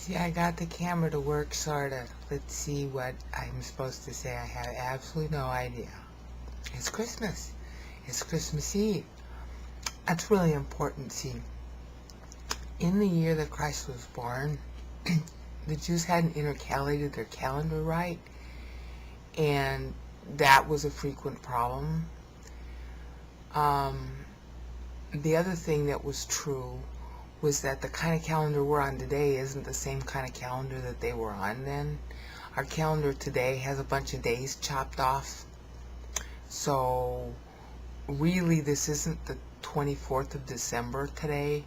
See, I got the camera to work, sorta. Let's see what I'm supposed to say. I have absolutely no idea. It's Christmas. It's Christmas Eve. That's really important. See, in the year that Christ was born, the Jews hadn't intercalated their calendar right, and that was a frequent problem. The other thing that was true was that the kind of calendar we're on today isn't the same kind of calendar that they were on then. Our calendar today has a bunch of days chopped off. So really this isn't the 24th of December today.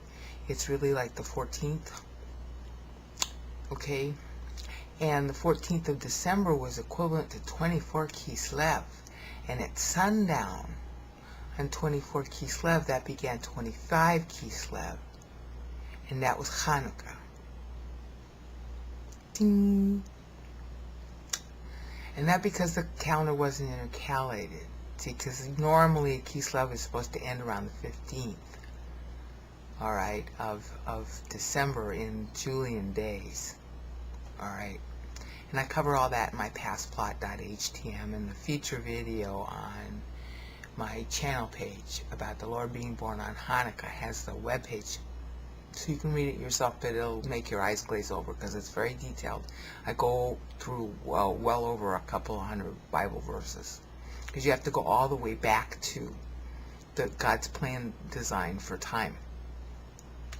It's really like the 14th. Okay? And the 14th of December was equivalent to 24 Kislev. And at sundown on 24 Kislev, that began 25 Kislev. And that was Hanukkah. Ding. And that because the calendar wasn't intercalated. See, because normally a Kislev is supposed to end around the 15th, all right, of December in Julian days, all right. And I cover all that in my pastplot.htm and the feature video on my channel page about the Lord being born on Hanukkah has the webpage. So you can read it yourself, but it'll make your eyes glaze over because it's very detailed. I go through well over a couple hundred Bible verses because you have to go all the way back to God's plan design for time.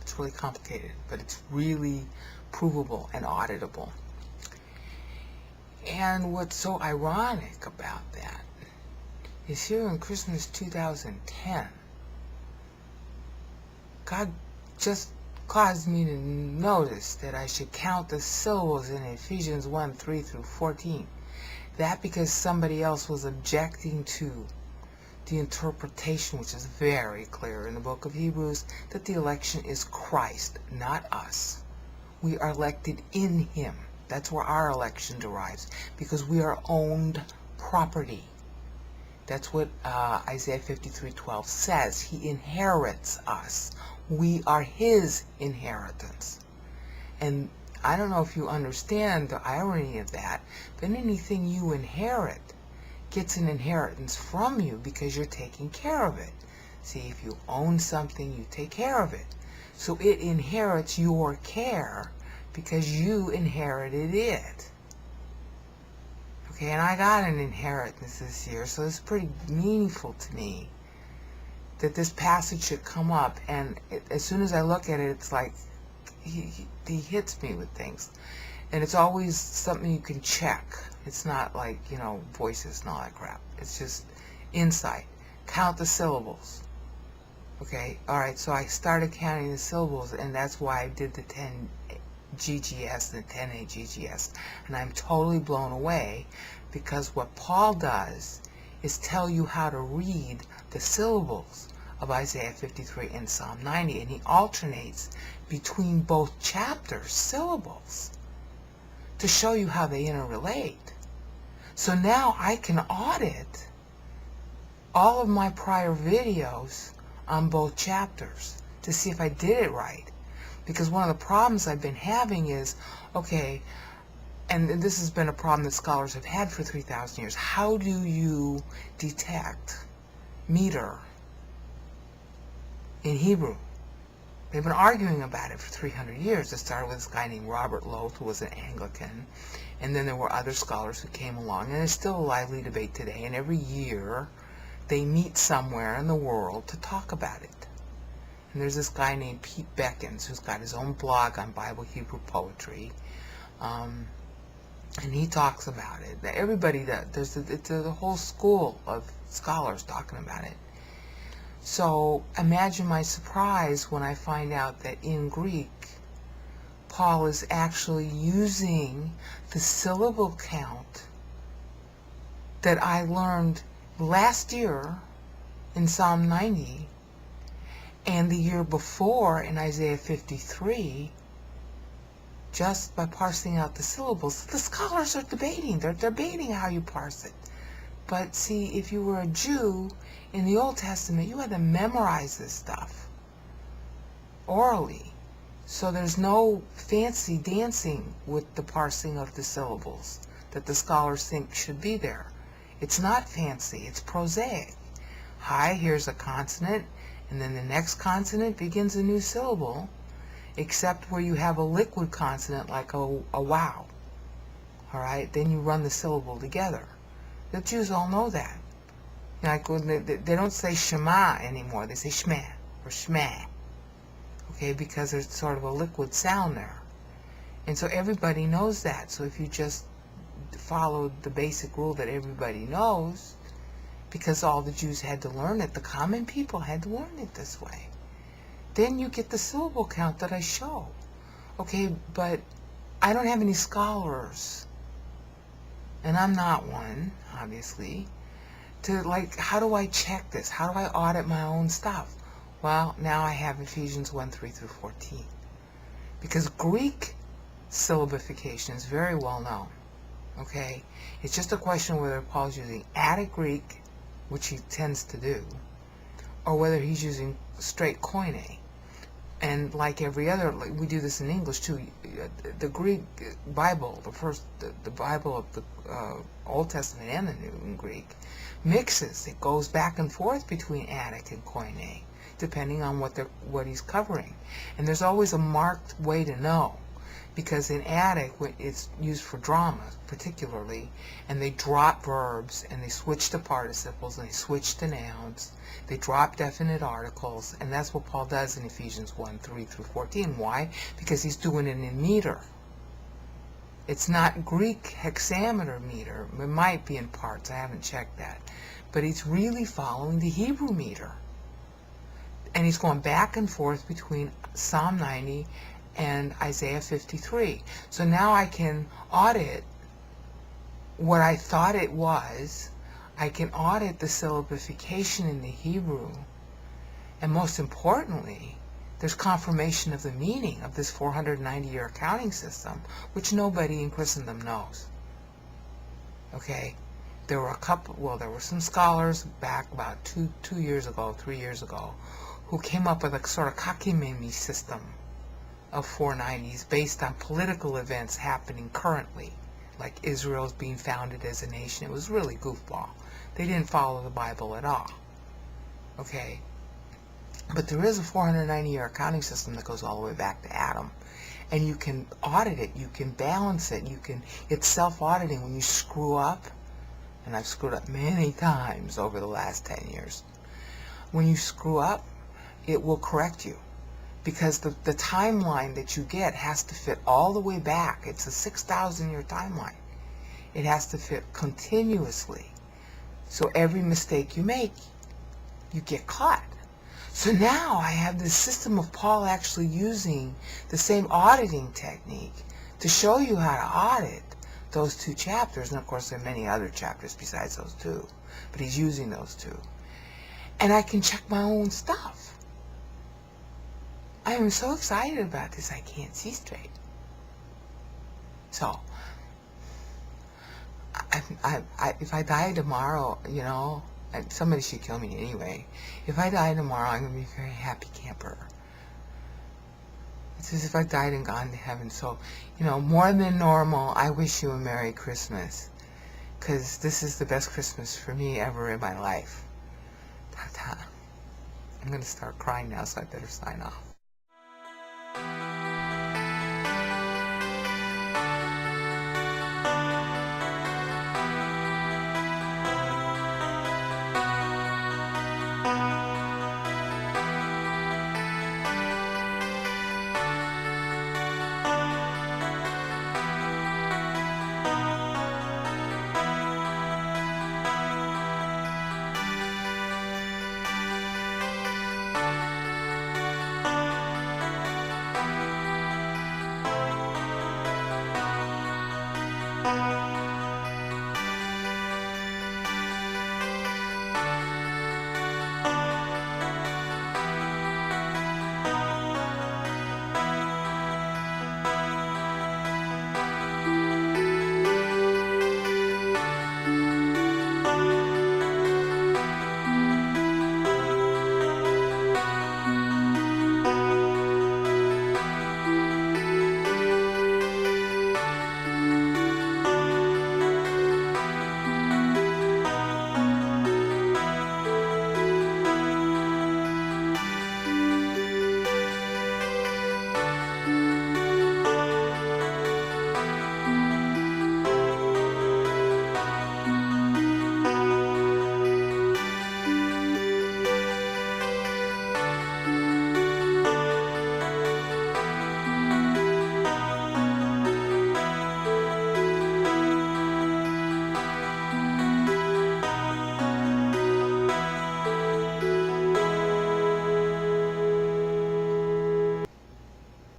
It's really complicated, but it's really provable and auditable. And what's so ironic about that is here in Christmas 2010, God just caused me to notice that I should count the syllables in Ephesians 1:3 through 14. That because somebody else was objecting to the interpretation, which is very clear in the book of Hebrews, that the election is Christ, not us. We are elected in Him. That's where our election derives, because we are owned property. That's what Isaiah 53:12 says. He inherits us. We are His inheritance. And I don't know if you understand the irony of that, but anything you inherit gets an inheritance from you because you're taking care of it. See, if you own something, you take care of it. So it inherits your care because you inherited it. Okay, and I got an inheritance this year, so it's pretty meaningful to me that this passage should come up, and as soon as I look at it, it's like he hits me with things. And it's always something you can check. It's not like, voices and all that crap. It's just insight. Count the syllables. Okay, alright, so I started counting the syllables, and that's why I did the 10 GGS and the 10A GGS. And I'm totally blown away, because what Paul does is tell you how to read the syllables of Isaiah 53 and Psalm 90, and he alternates between both chapters' syllables to show you how they interrelate. So now I can audit all of my prior videos on both chapters to see if I did it right. Because one of the problems I've been having is, okay, and this has been a problem that scholars have had for 3,000 years, how do you detect meter in Hebrew? They've been arguing about it for 300 years. It started with this guy named Robert Loth, who was an Anglican, and then there were other scholars who came along, and there's still a lively debate today, and every year they meet somewhere in the world to talk about it. And there's this guy named Pete Beckins who's got his own blog on Bible Hebrew poetry, and he talks about it. Everybody does. It's a whole school of scholars talking about it. So imagine my surprise when I find out that in Greek, Paul is actually using the syllable count that I learned last year in Psalm 90 and the year before in Isaiah 53, just by parsing out the syllables. The scholars are debating. They're debating how you parse it. But see, if you were a Jew in the Old Testament, you had to memorize this stuff orally. So there's no fancy dancing with the parsing of the syllables that the scholars think should be there. It's not fancy, it's prosaic. Hi, here's a consonant, and then the next consonant begins a new syllable, except where you have a liquid consonant like a wow. Alright, then you run the syllable together. The Jews all know that. Like when they don't say Shema anymore, they say Shmeh or Shmeh. Okay, because there's sort of a liquid sound there. And so everybody knows that. So if you just follow the basic rule that everybody knows, because all the Jews had to learn it, the common people had to learn it this way, then you get the syllable count that I show. Okay, but I don't have any scholars, and I'm not one, obviously, to like, how do I check this? How do I audit my own stuff? Well, now I have Ephesians 1:3 through 14. Because Greek syllabification is very well known. Okay? It's just a question of whether Paul's using Attic Greek, which he tends to do, or whether he's using straight Koine. And like every other, like we do this in English too, the Greek Bible, the Bible of the Old Testament and the New in Greek, mixes. It goes back and forth between Attic and Koine, depending on what he's covering. And there's always a marked way to know, because in Attic it's used for drama particularly, and they drop verbs and they switch to participles and they switch to nouns. They drop definite articles, and that's what Paul does in Ephesians 1:3 through 14. Why? Because he's doing it in meter. It's not Greek hexameter meter. It might be in parts. I haven't checked that. But he's really following the Hebrew meter. And he's going back and forth between Psalm 90 and Isaiah 53. So now I can audit what I thought it was. I can audit the syllabification in the Hebrew. And most importantly, there's confirmation of the meaning of this 490-year accounting system, which nobody in Christendom knows. Okay? There were some scholars back about 3 years ago, who came up with a sort of kakimimi system of 490s based on political events happening currently, like Israel's being founded as a nation. It was really goofball. They didn't follow the Bible at all. Okay? But there is a 490-year accounting system that goes all the way back to Adam. And you can audit it, you can balance it, it's self-auditing when you screw up, and I've screwed up many times over the last 10 years. When you screw up, it will correct you, because the timeline that you get has to fit all the way back. It's a 6,000-year timeline. It has to fit continuously. So every mistake you make, you get caught. So now I have this system of Paul actually using the same auditing technique to show you how to audit those two chapters. And of course there are many other chapters besides those two, but he's using those two. And I can check my own stuff. I am so excited about this, I can't see straight. So, if I die tomorrow, you know, and somebody should kill me anyway. If I die tomorrow, I'm going to be a very happy camper. It's as if I died and gone to heaven. So, you know, more than normal, I wish you a Merry Christmas, because this is the best Christmas for me ever in my life. Ta-ta. I'm going to start crying now, so I better sign off.